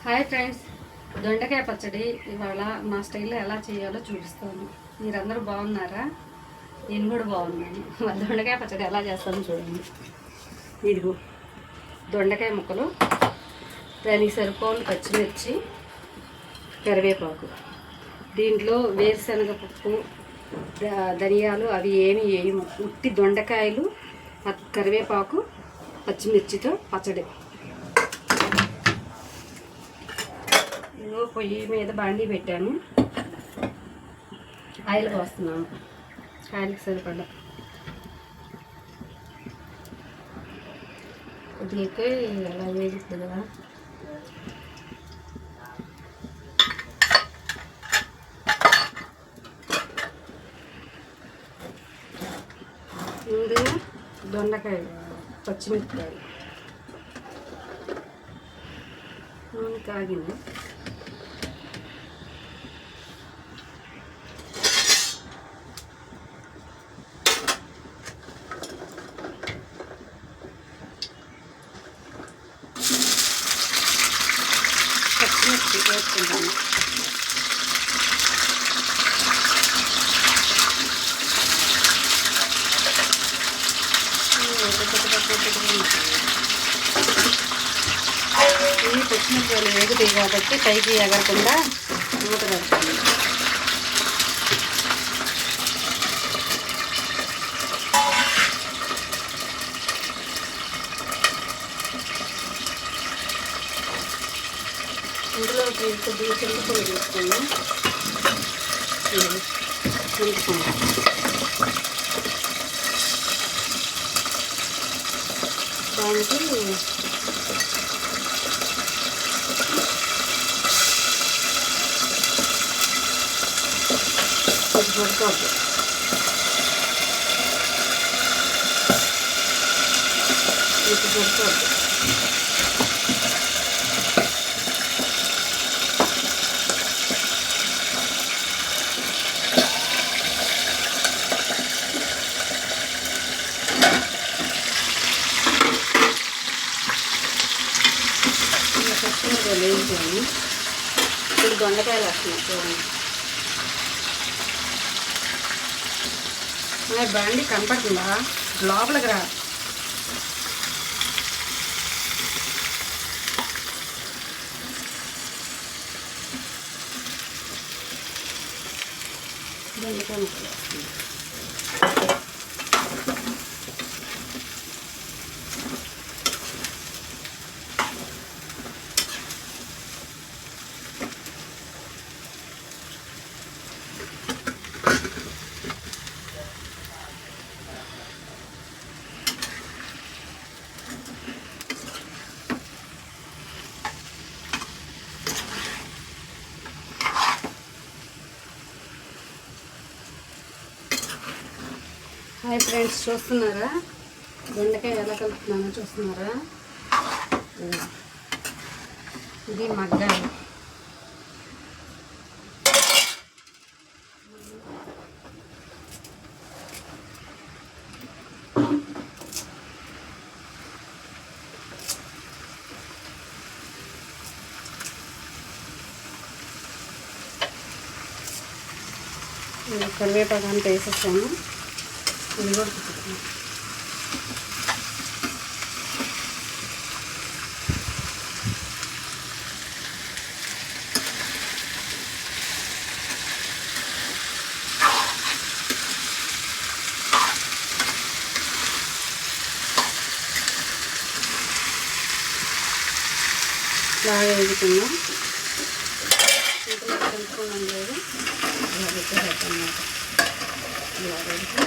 Hi friends, దొండకాయ పచ్చడి ఇవాళ మా స్టైల్లో ఎలా చేయాలో చూపిస్తాను. మీరందరూ బాగున్నారా? నేను కూడా బాగున్నాను. దొండకాయ పచ్చడి ఎలా చేస్తాను చూడండి. ఇదిగో దొండకాయ ముక్కలు, దానికి సరిపోని పచ్చిమిర్చి, కరివేపాకు. దీంట్లో వేరుశనగ పప్పు, ధనియాలు అవి ఏమి వేయము. ఉట్టి దొండకాయలు, కరివేపాకు, పచ్చిమిర్చితో పచ్చడి. పొయ్యి మీద బాండీ పెట్టాను, ఆయిల్ పోస్తున్నాను. ఆయిల్కి సరిపడా కొద్దిగా అలా వేగుతుంది కదా. ముందుగా దొండకాయలు, పచ్చిమిరపకాయలు నూనె కాగింది. పచ్చిమిర్చి వేసుకుంటాను. ఇవి పచ్చిమిరపకాయలు వేగుతాయి కాబట్టి పైకి ఎగరకుండా మూత పెడతాను. ఇందులో కొద్దిగా చింతపండు తీసుకున్నాం. చింతపండు దానికి ఉడకద్దు. ఉడకద్దు. పచ్చిమిరపకాయలు వేయించాను. ఇప్పుడు దొండకాయలు వస్తున్నాయి చూడండి. బండి కనపడుతుందా? లోపలికి రా. దొండకాయ ముక్కలు వస్తుంది. హాయ్ ఫ్రెండ్స్, చూస్తున్నారా దొండకాయ ఎలా కలుపుతున్నానో చూస్తున్నారా? ఇది మగ్గాలి. కరివేపాకు అంతా వేసేసాను. ఇది కూడా తిప్పుతాను. బాగా వేగుతున్నాం. ఇంట్లో కలుపుకోవడం లేదు, ఇలా పెట్టేదన్నమాట. ఇలా పెడితే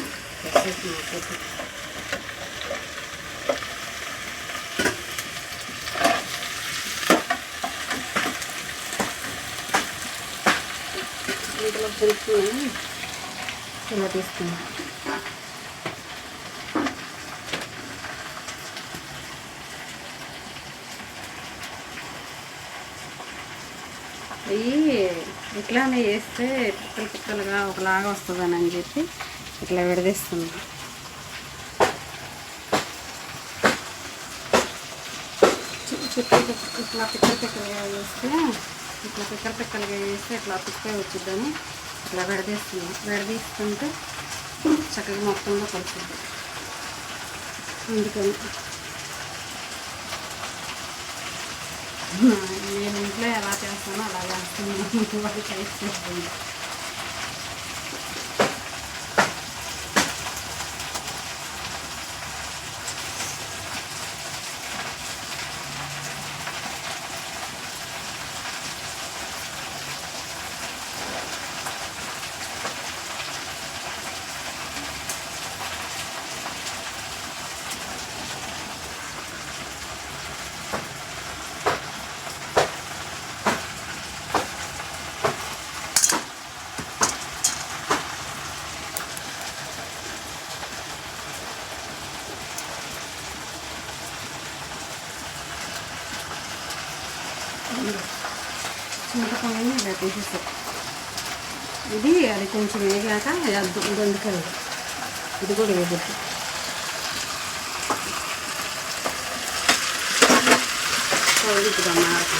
ఇంట్లో కలుపుకొని ఇలా తీసుకున్నాం. అవి ఇట్లానే వేస్తే పిక్కలు పిక్కలుగా ఒకలాగా వస్తుందని అని చెప్పి ఇట్లా విడదీస్తుంది. చుట్టూ ఇట్లా పిక్కలుగా వేస్తే ఇట్లా పిక్కలుగా వేస్తే ఇట్లా పిక్క వచ్చిద్దని ఇట్లా విడదీస్తుంటే చక్కగా మొత్తంలో కలిసిద్ది. అందుకని నేను ఇంట్లో ఎలా చేస్తానో అలా చేస్తాను. వాళ్ళు టేస్ట్ చేస్తుంది. చింతపండుని ఇలా తీసేస్తాం. ఇది అది కొంచెం వేగాక దొండకాయ ఇది కూడా వేగుద్ది. కలుగుతుందన్నమాట.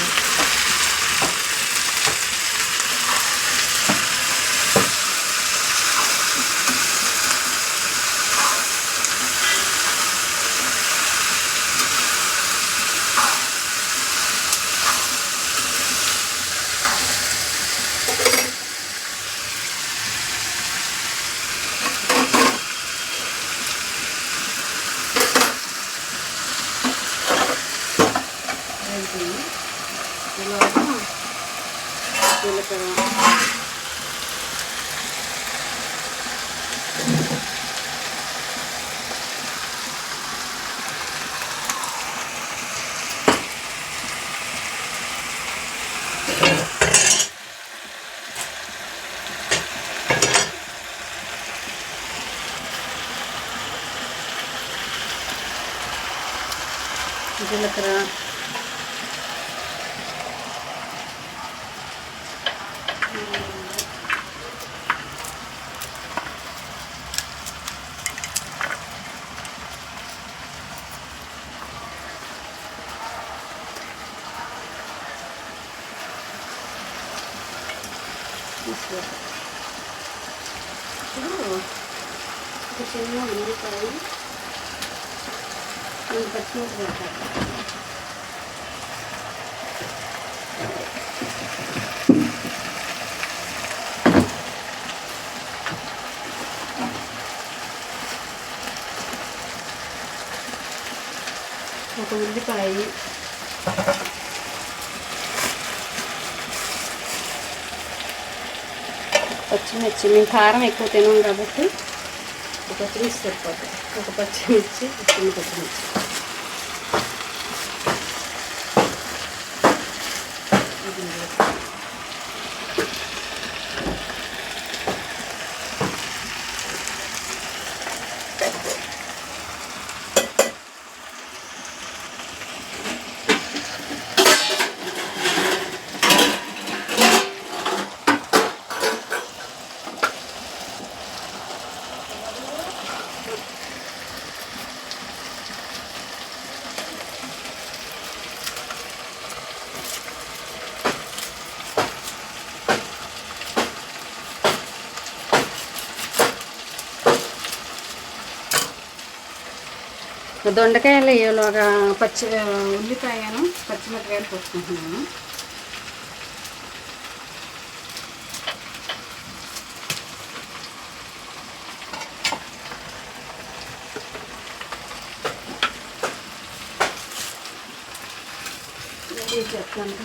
జీలకర్ర ఒక చిన్న ఉల్లిపాయ పచ్చిమిర్చి పెడతారు. ఒక ఉల్లిపాయ, పచ్చిమిర్చి. మేము కారం ఎక్కువ తినాం కాబట్టి ఒక పచ్చిమిర్చి సరిపోతుంది. ఒక పచ్చిమిర్చి, చిన్న పచ్చిమిర్చి. దొండకాయలు వేయలోగా ఉల్లిపాయను పచ్చిమిరపకాయలు పోసుకుంటున్నాను. చెప్తాను.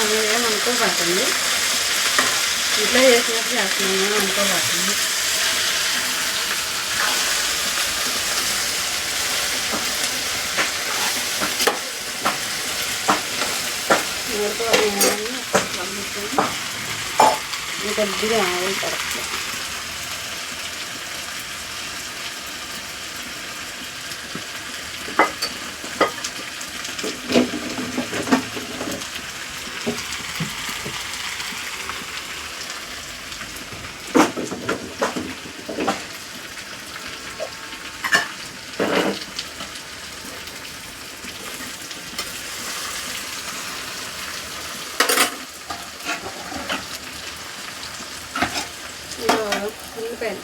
ఏమనుకోబాకండి, ఇంట్లో చేసినట్టు చేస్తున్నాను అనుకోబాకండి. కొద్దిగా ఆయిల్ పడుతుంది. ఉల్లిపాయలు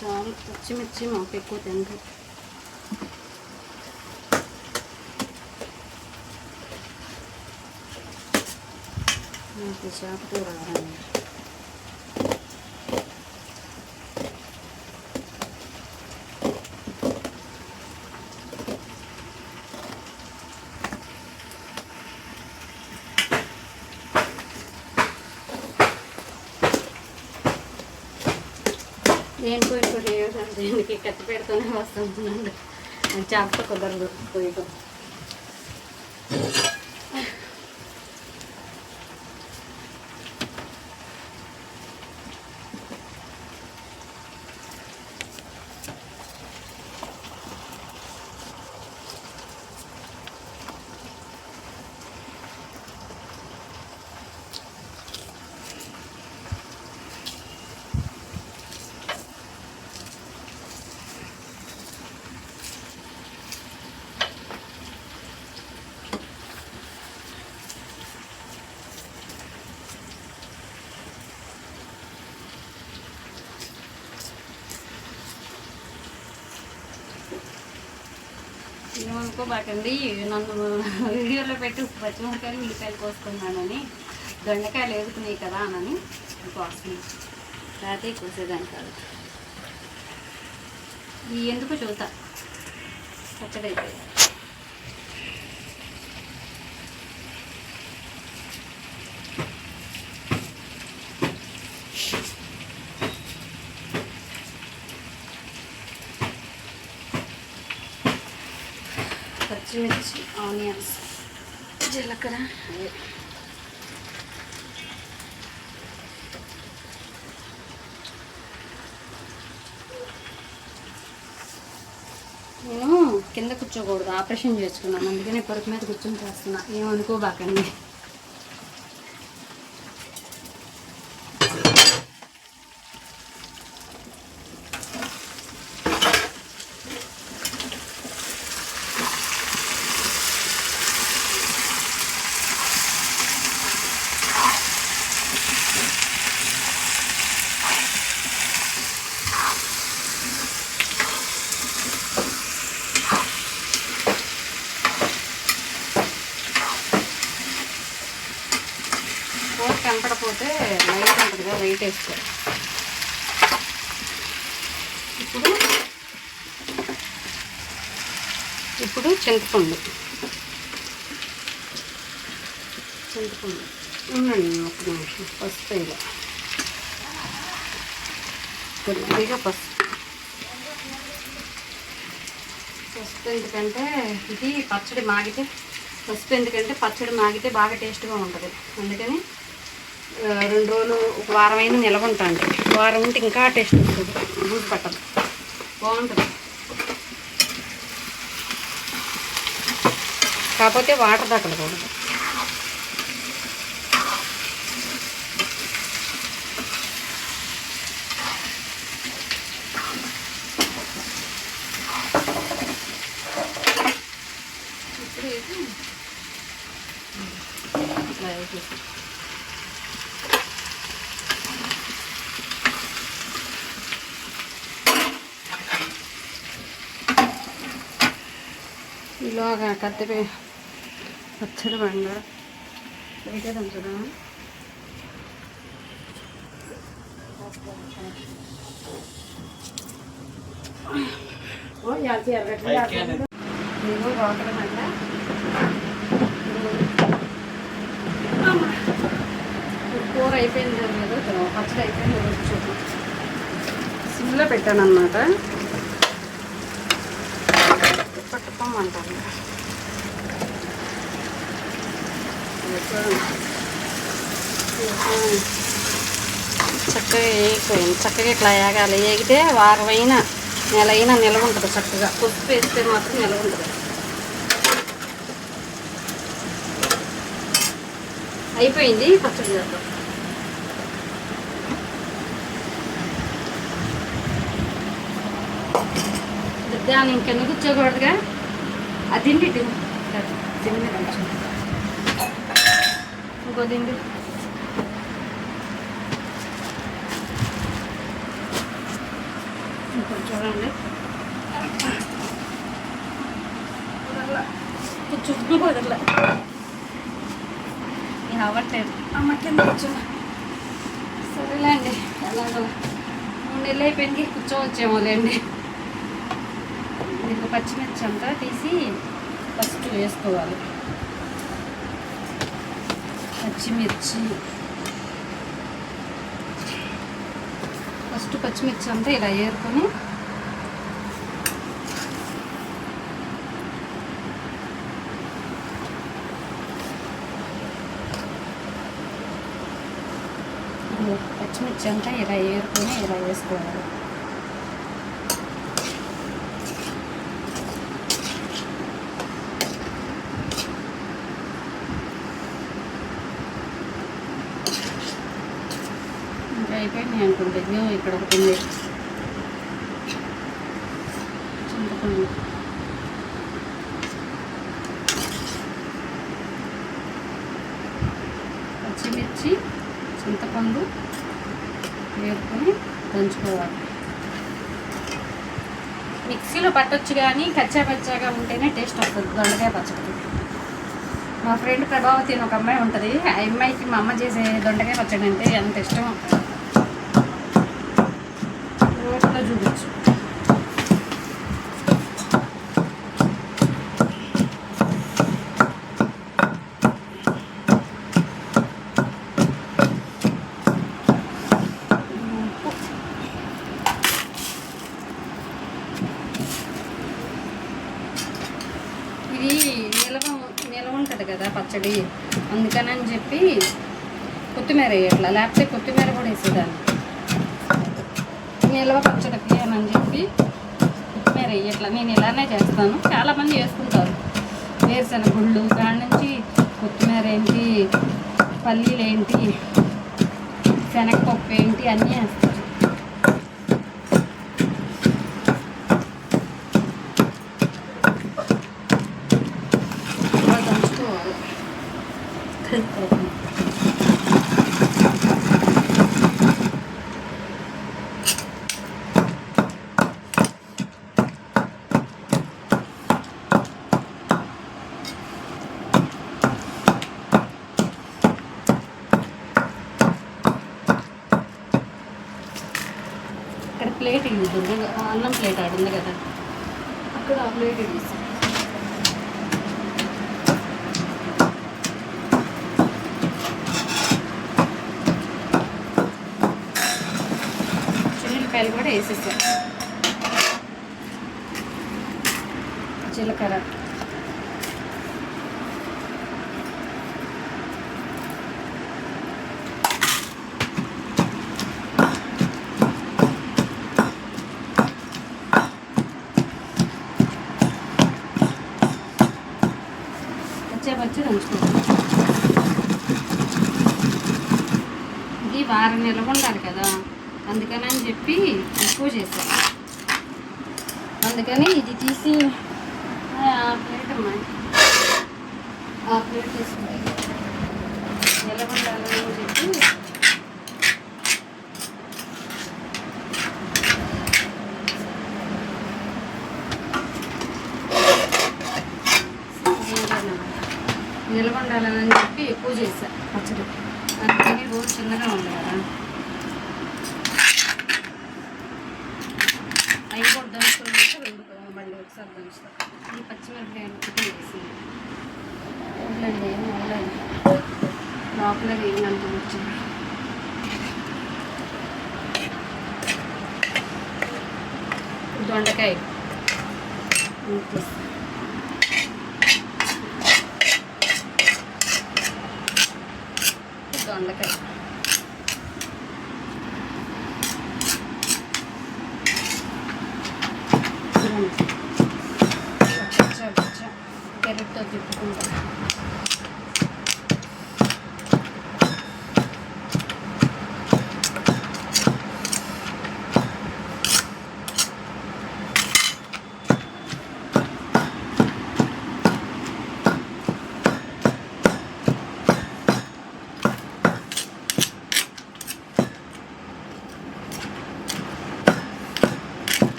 చాలా పచ్చిమిర్చి మాకు ఎక్కువ తింటారు. నాకు చేపకూర కావాలి. నేను పోయి దీనికి కత్తి పెడుతూనే వస్తుంటున్నాను. చేపతో కుదరదు పోయటం. ఏమనుకోబాకండి, నన్ను వీడియోలో పెట్టి పచ్చిమిరకాయలు ఉల్లిపాయలు కోసుకున్నానని, దొండకాయలు ఎదుగుతున్నాయి కదా అని కోస్తున్నాను. రాతే కోసేదాన్ని కాదు. ఈ ఎందుకు చూద్దా పచ్చడి అయిపోయి. పచ్చిమిర్చి, ఆనియన్స్, జీలకర్ర, నేను కింద కూర్చోకూడదు, ఆపరేషన్ చేసుకున్నాను, అందుకనే పరుపు మీద కూర్చొని చేస్తున్నా. ఏమనుకోబాకండి. కనపడపోతే లైట్ ఉంటుంది కదా, లైట్ వేసుకోవాలి. ఇప్పుడు చింతపండు ఉండండి ఒక నిమిషం. పసుపు ఇలా కొద్దిగా పసుపు ఎందుకంటే ఇది పచ్చడి మాగితే, పసుపు ఎందుకంటే పచ్చడి మాగితే బాగా టేస్ట్గా ఉంటుంది. అందుకని 2 రోజులు, ఒక వారం అయినా నిలవ ఉంటుంది. వారం ఉంటే ఇంకా టేస్ట్ ఉంటుంది, బూజు పట్టదు, బాగుంటుంది. కాకపోతే వాటర్ తగ్గకూడదు. ఇప్పుడు ఇది ఇట్లా వేసేసి ఈలోగా కత్తిపై పచ్చడి బండ బయట దంచడం. ఇదిగో వాటర్ బండ. కూర అయిపోయింది లేదు, పచ్చడి అయిపోయింది లేదు చూద్దాం. సిమ్లో పెట్టాను అన్నమాట. పట్టుకోమంటాను చక్కగా వేగిపోయింది. చక్కగా ఇట్లా వేగాలి. వేగితే వారమైనా నెల అయినా నిల్వ ఉంటుంది. చక్కగా పసుపు వేస్తే మాత్రం నిల్వ ఉంటుంది. అయిపోయింది. పచ్చడి చేద్దాం. దాన్ని ఇంకెందుకు కూర్చోకూడదుగా. అది తిండి తిండి కొంచెం ఇంకో తిండి. ఇంకో చూడండి చుట్టూ కుదరలే. నేను అవ్వట్లేదు. అమ్మ కింద కూర్చున్నా. సరేలేండి, ఎలాగో 3 నెలలు అయిపోయింది. కూర్చోవచ్చేమోలేండి. దీంట్లో పచ్చిమిర్చి అంతా తీసి ఫస్ట్ వేసుకోవాలి. పచ్చిమిర్చి ఫస్ట్ పచ్చిమిర్చి అంతా ఇలా ఏరుకొని ఇలా వేసుకోవాలి. అయిపోయింది అనుకుంటే ఇక్కడ ఒకటి ఉంది. చింతపండు పచ్చిమిర్చి చింతపండు వేసుకొని దంచుకోవాలి. మిక్సీలో పట్టొచ్చు కానీ కచ్చా పచ్చాగా ఉంటేనే టేస్ట్ వస్తుంది దొండకాయ పచ్చడి. మా ఫ్రెండ్ ప్రభావతి అని ఒక అమ్మాయి ఉంటుంది. ఆ అమ్మాయికి మా అమ్మ చేసే దొండకాయ పచ్చడి అంటే ఎంత ఇష్టం. రోట్లో చూడొచ్చు. ఇది నిలవ ఉంటుంది కదా పచ్చడి, అందుకనని చెప్పి కొత్తిమీర వేయట్లా. లేకపోతే కొత్తిమీర కూడా వేసేదాన్ని. నిలవ పచ్చడికి అని చెప్పి కొత్తిమీర వేయట్లా. నేను ఇలానే చేస్తాను. చాలామంది వేసుకుంటారు. వేరుశనగ గుళ్ళు కాడ నుంచి కొత్తిమీర ఏంటి, పల్లీలు ఏంటి, శనగపప్పు ఏంటి అన్నీ వేస్తారు. ఇక్కడ ప్లేట్ ఇవ్వదు, అన్నం ప్లేట్ ఆడుంది కదా, అక్కడ ఆ ప్లేట్ ఇవ్వదు. చిల్లిపాయలు కూడా వేసేసాం. జీలకర్ర, పచ్చి దంచుకోవాలి. ఇది వారం నిల్వ ఉండాలి కదా, అందుకని అని చెప్పి ఎక్కువ చేశాను. అందుకని ఇది తీసి ప్లేట్ అమ్మాయి ఆ ప్లేట్ తీసుకుంటాయి నిల్వ ఉండాలని చెప్పి నిల్వ ఉండాలని చెప్పి ఎక్కువ చేసా పచ్చడి. అందుకని రోజు చిన్నగా ఉంది కదా, అవి కూడా దంచుకుంటే రెండు మళ్ళీ ఒకసారి దంచుతా. ఈ పచ్చిమిరపకాయలు ఒకటి వేసింది వదలండి, ఏం వదలండి, లోపల వేయనంత వచ్చింది. దొండకాయ దొండకాయ గరిటతో తిప్పుకుంటా.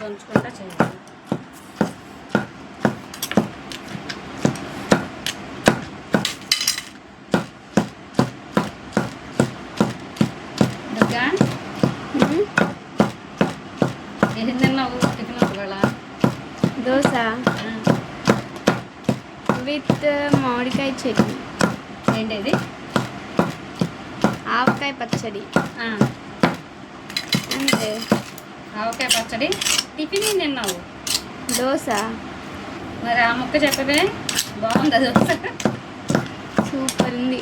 దంచుకుంటా చేయాలి. ఏం తిన్నావు టిఫిన్ ఒకవేళ? దోశ విత్ మామిడికాయ చట్నీ. ఏంటది? ఆవకాయ పచ్చడి. అంతే. ఆవకాయ పచ్చడి టిఫిన్ ఏం తిన్నావు? దోశ. మరి ఆ ముక్క చెప్పవే, బాగుందా దోశ? సూపర్ ఉంది.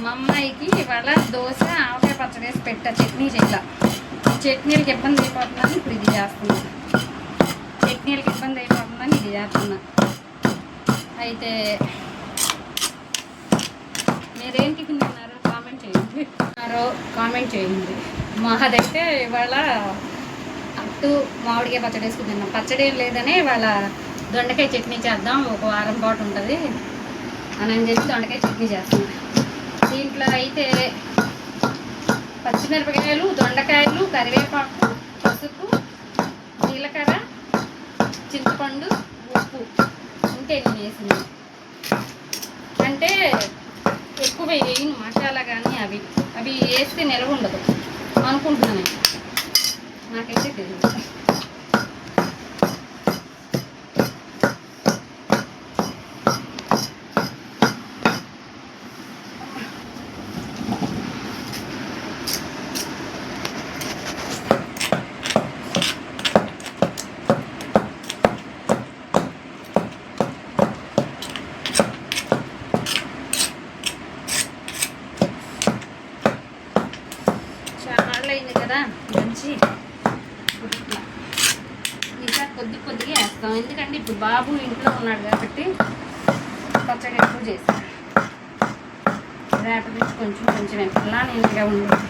మా అమ్మాయికి ఇవాళ దోశ ఆవకాయ పచ్చడి వేసి పెట్టా, చట్నీ చేయాల. చట్నీలకి ఇబ్బంది అయిపోతుందని ఇప్పుడు ఇది చేస్తున్నా. చట్నీలకి ఇబ్బంది అయిపోతుందని ఇది చేస్తున్నా. అయితే మీరేం టిఫిన్ తిన్నారో కామెంట్ చేయండి. మాదైతే ఇవాళ అట్టు మామిడికాయ పచ్చడి వేసుకుని తిన్నాం. పచ్చడి ఏం లేదని ఇవాళ దొండకాయ చట్నీ చేద్దాం, ఒక వారం పాటు ఉంటుంది అని చెప్పి దొండకాయ చట్నీ చేస్తున్నాం. దీంట్లో అయితే పచ్చిమిరపకాయలు, దొండకాయలు, కరివేపాకు, పసుపు, జీలకర్ర, చింతపండు, ఉప్పు ఉంటే నేను వేసింది. అంటే ఎక్కువ వేయను మసాలా, కానీ అవి వేస్తే నిలవ ఉండదు అనుకుంటున్నాను, నాకైతే తెలియదు. అయింది కదా మంచి ఈసారి కొద్దిగా వేస్తాం, ఎందుకంటే ఇప్పుడు బాబు ఇంట్లో ఉన్నాడు కాబట్టి పచ్చడి ఎక్కువ చేస్తాను. రేపటి నుంచి కొంచెం ఎట్లా నీట్గా ఉండేది.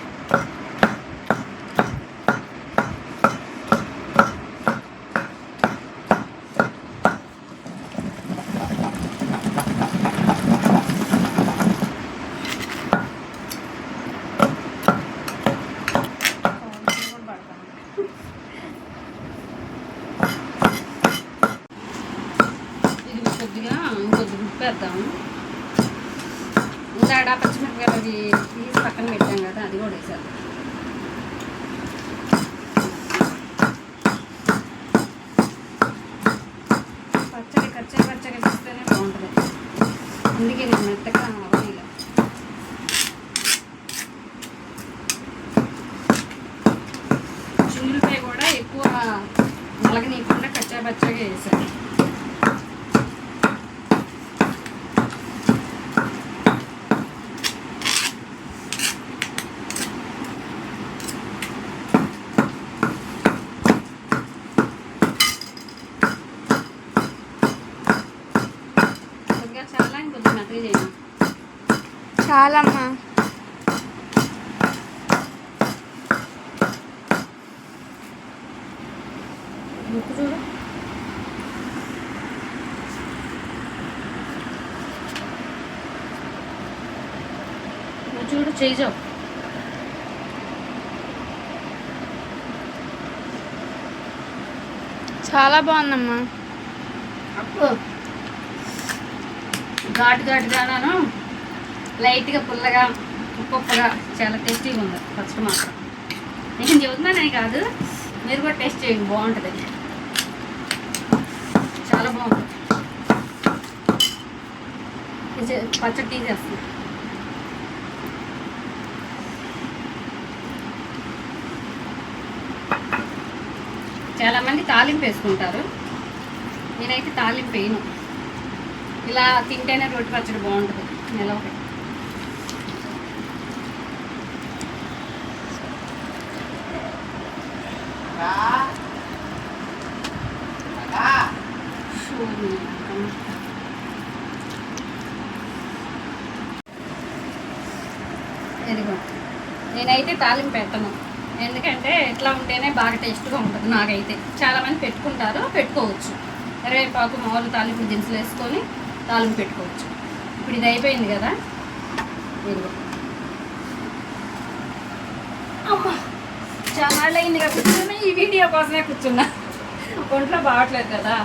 ఇంకొద్ది ఉప్పేద్దాము. ఇందాడ పచ్చిమిరపకాయలు అది తీసి పక్కన పెట్టాం కదా, అది కూడా వేసేద్దాం. పచ్చడి చేస్తేనే బాగుంటుంది, అందుకే నేను మెత్తగా అవనీలా. చిన్నులపై కూడా ఎక్కువ నలగనీయకుండా పచ్చగా వేసాను. చాలమ్మా. చూడు చూడు చేయి చాలా బాగుందమ్మా. అప్పుడు ఘాటుగాను లైట్గా పుల్లగా ఉప్పుగా చాలా టేస్టీగా ఉంది ఫస్ట్ మాత్రం. నేను చెబుతున్నానని కాదు, మీరు కూడా టేస్ట్ చేయండి, బాగుంటుంది, చాలా బాగుంటుంది. పచ్చడి తీసేస్తాను. చాలామంది తాలింపు వేసుకుంటారు, నేనైతే తాలింపు వేయను. ఇలా తింటేనే రొట్టె పచ్చడి బాగుంటుంది. నిలవ ఇదిగో నేనైతే తాలింపు పెట్టను, ఎందుకంటే ఇట్లా ఉంటేనే బాగా టేస్ట్గా ఉంటుంది. నాకైతే చాలామంది పెట్టుకుంటారు, పెట్టుకోవచ్చు. కరివేపాకు మామూలు తాలింపు దినుసులు వేసుకొని తాలింపు పెట్టుకోవచ్చు. ఇప్పుడు ఇది అయిపోయింది కదా, ఇదిగో అమ్మ చాలా అయింది కదా కూర్చున్నా, ఈ వీడియో కోసమే కూర్చున్నా, ఒంట్లో బాగట్లేదు కదా.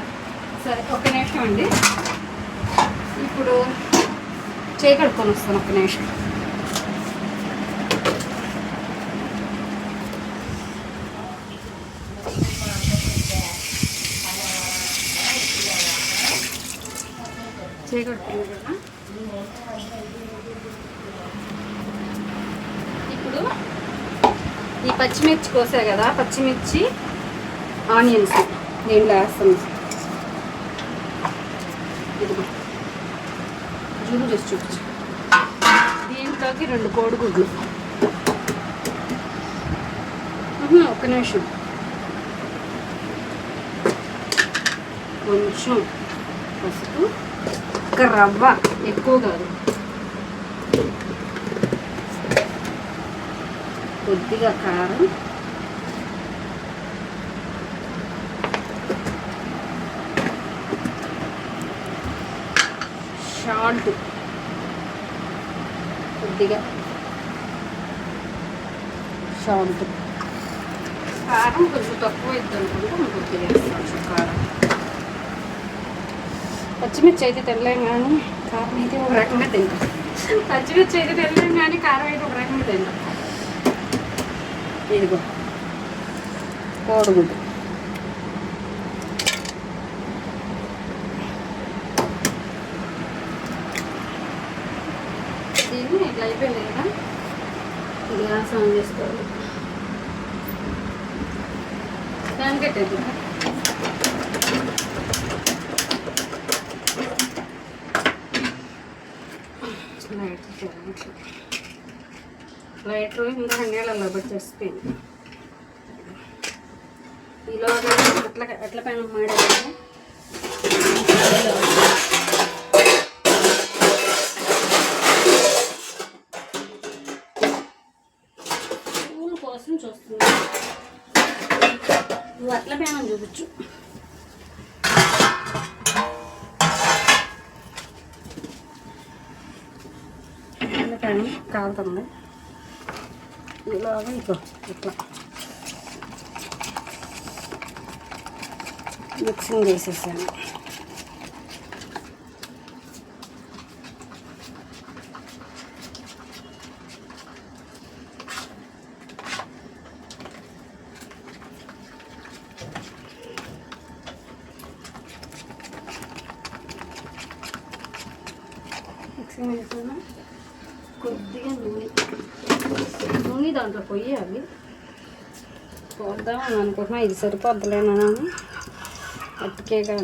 సరే ఒక్క నిమిషం అండి, ఇప్పుడు చేయి కడుక్కొని వస్తాను, ఒక్క నిమిషం. చేయి కడుక్కున్నాను కదా, ఇప్పుడు ఈ పచ్చిమిర్చి కోసా కదా, పచ్చిమిర్చి ఆనియన్స్ దీంట్లో వేస్తాను. ఇదిగో జూమ్ చేసి చూపించు. దీంట్లోకి 2 కోడిగుడ్లు, ఒక్క నిమిషం, కొంచెం పసుపు, ఒక రవ్వ, ఎక్కువ కాదు, కొద్దిగా కారం, సాల్ట్ కొద్దిగా, సాల్ట్, కారం కొంచెం తక్కువ ఇద్దనుకుంటే కొద్దిగా వేస్తాను కారం. పచ్చిమిర్చి అయితే తెల్లేం కానీ కారం అయితే ఒక రకంగా తింటాం. పచ్చిమిర్చి అయితే తెల్లేం కానీ కారం అయితే ఒక రకంగా తింటాం. ఇదిగో కోడిగుడ్డు, దీన్ని ఇట్లా అయిపోయింది కదా, గ్యాస్ ఆన్ చేసుకోవాలి. దానికి పెట్టేది లైటర్ ఇంకా నీళ్ళల్లో పెట్టేసిపోయింది. ఈలోగా అట్ల పైన మాడేది పూల కోసం చూస్తున్నా. నువ్వు అట్ల పైన చూపించు. పైన కాలుతుంది. ఇలాగా ఇట్లా మిక్సింగ్ చేసేసాను. మిక్సింగ్ చేసాను. కొద్దిగా నూనె దాంట్లో పొయ్యాలి. పోద్దాం అని అనుకుంటున్నా, ఇది సరిపోద్దులేనా అని అట్టుకేగా.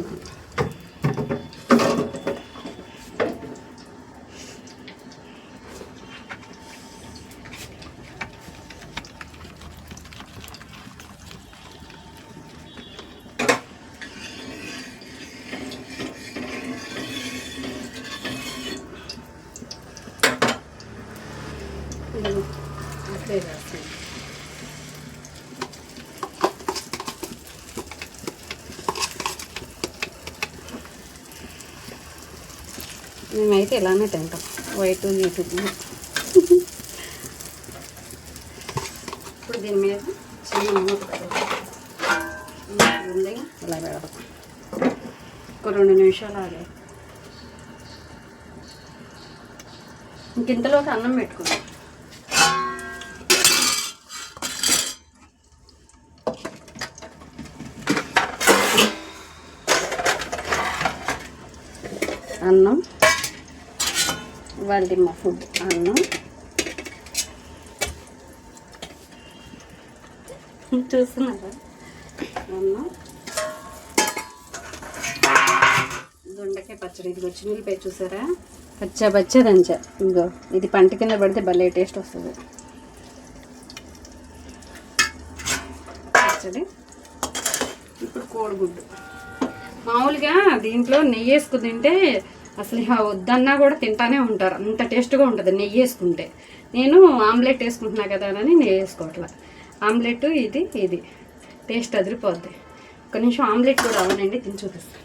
అట్లే వేస్తాను. మేమైతే ఇలానే తింటాం, వైట్ యూట్యూబ్. ఇప్పుడు దీని మీద చిన్న మూత పెట్టాలి. ఉంది ఇలా పెడదాం. ఒక 2 నిమిషాలు ఆగే. ఇంకింతలోకి అన్నం పెట్టుకుందాం. అన్నం వాళ్ళది మా ఫుడ్ అన్నం చూస్తున్నారా? అన్నం దొండకాయ పచ్చడి. ఇది చిన్నపాయ చూసారా? పచ్చా దంచా. ఇదిగో ఇది పంట కింద పడితే భలే టేస్ట్ వస్తుంది. పచ్చడి. ఇప్పుడు కోడిగుడ్డు. మామూలుగా దీంట్లో నెయ్యి వేసుకుని తింటే అసలు వద్దన్నా కూడా తింటానే ఉంటారు, అంత టేస్ట్గా ఉంటుంది నెయ్యి వేసుకుంటే. నేను ఆమ్లెట్ వేసుకుంటున్నా కదా అని నెయ్యి వేసుకోవట్లా. ఆమ్లెట్ ఇది టేస్ట్ అదిరిపోద్ది. ఒక నిమిషం ఆమ్లెట్ కూడా అవనండి, తిని చూపిస్తాను.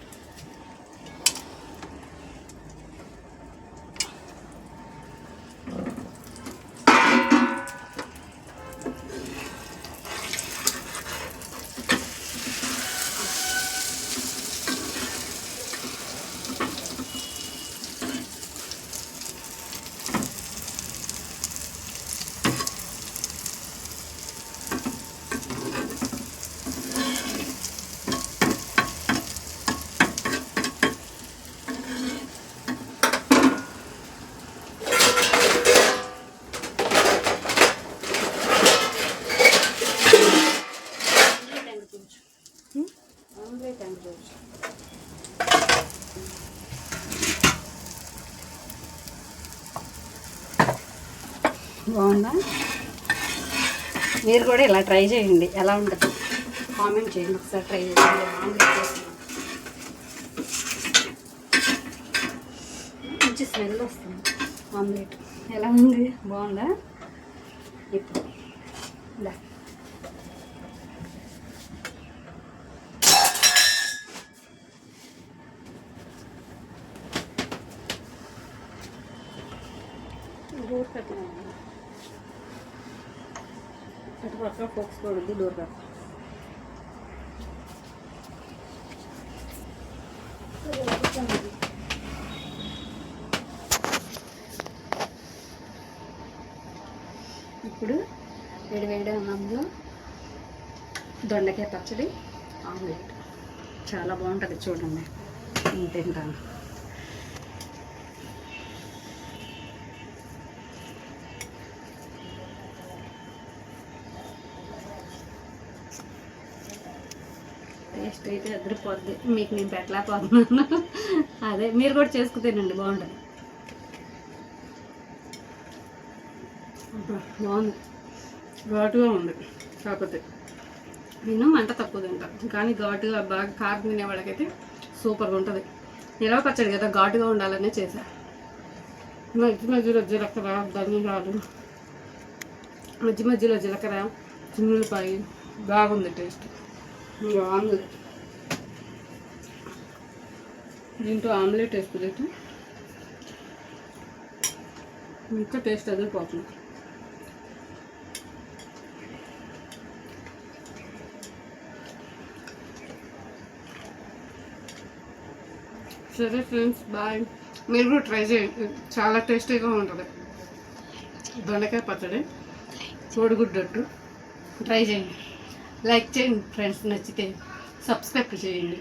బాగుందా? మీరు కూడా ఇలా ట్రై చేయండి, ఎలా ఉంటుంది కామెంట్ చేయండి. ఒకసారి ట్రై చేయండి. ఆమ్లెట్ చేస్తున్నాం, మంచి స్మెల్ వస్తుంది. ఆమ్లెట్ ఎలా ఉంది? బాగుందా? ఇప్పుడు ఇలా డోర్ కట్టినా అటు పక్కన ఫోక్స్ పడుద్ది. డోర్ కట్ట ఇప్పుడు వేడి అన్నంలో దొండకాయ పచ్చడి ఆమ్లెట్ చాలా బాగుంటుంది. చూడండి, నేను తింటాను. టేస్ట్ అయితే అదిరిపోద్ది. మీకు నేను పెట్టలేకపోతున్నాను, అదే మీరు కూడా చేసుకు తినండి, బాగుంటుంది. బాగుంది, ఘాటుగా ఉంది. కాకపోతే నేను మంట తక్కువ తింటాను, కానీ ఘాటుగా బాగా కారం తినే వాళ్ళకైతే సూపర్గా ఉంటుంది. నిలవ పచ్చడి కదా, ఘాటుగా ఉండాలనే చేశా. మధ్యలో జీలకర్ర, ధనియాలు, మధ్యలో జీలకర్ర, చిన్నులపాయి, బాగుంది టేస్ట్. బాగుంది. దీంట్లో ఆమ్లెట్ వేసుకునేది ఇంకా టేస్ట్ అదిరిపోతుంది. సరే ఫ్రెండ్స్, బాయ్. మీరు కూడా ట్రై చేయండి, చాలా టేస్టీగా ఉంటుంది. దొండకాయ పచ్చడి కోడిగుడ్డట్టు ట్రై చేయండి. లైక్ చేయండి ఫ్రెండ్స్, నచ్చితే సబ్స్క్రైబ్ చేయండి.